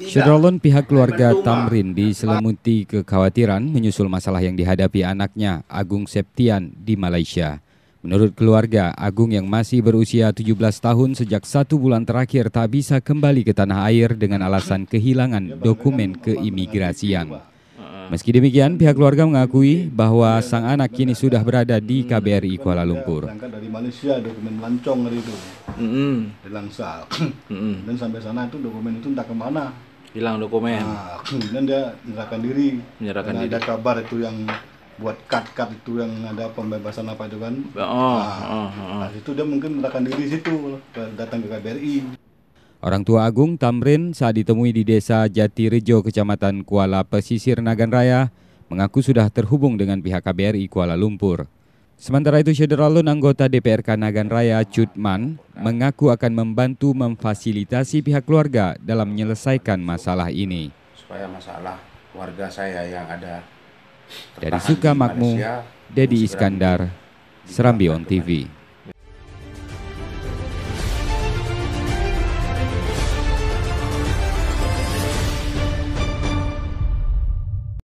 Syederalun pihak keluarga Tamrin diselimuti kekhawatiran menyusul masalah yang dihadapi anaknya, Agung Septian, di Malaysia. Menurut keluarga, Agung yang masih berusia 17 tahun sejak 1 bulan terakhir tak bisa kembali ke tanah air dengan alasan kehilangan dokumen keimigrasian. Meski demikian, pihak keluarga mengakui bahwa sang anak kini sudah berada di KBRI Kuala Lumpur. Berangkat dari Malaysia, dokumen melancong dari itu, hilang sal. Dan sampai sana itu dokumen itu entah kemana. Hilang dokumen. Kemudian dia menyerahkan diri. Ada kabar itu yang buat kad itu yang ada pembebasan apa itu kan. Nah, itu dia mungkin menyerahkan diri situ, datang ke KBRI. Orang tua Agung, Tamrin, saat ditemui di desa Jatirejo, Kecamatan Kuala Pesisir, Nagan Raya, mengaku sudah terhubung dengan pihak KBRI Kuala Lumpur. Sementara itu, Syederalun anggota DPRK Nagan Raya, Cutman, mengaku akan membantu memfasilitasi pihak keluarga dalam menyelesaikan masalah ini. Supaya masalah keluarga saya yang ada dari Sukamakmur, Dedi Iskandar, Serambi On TV.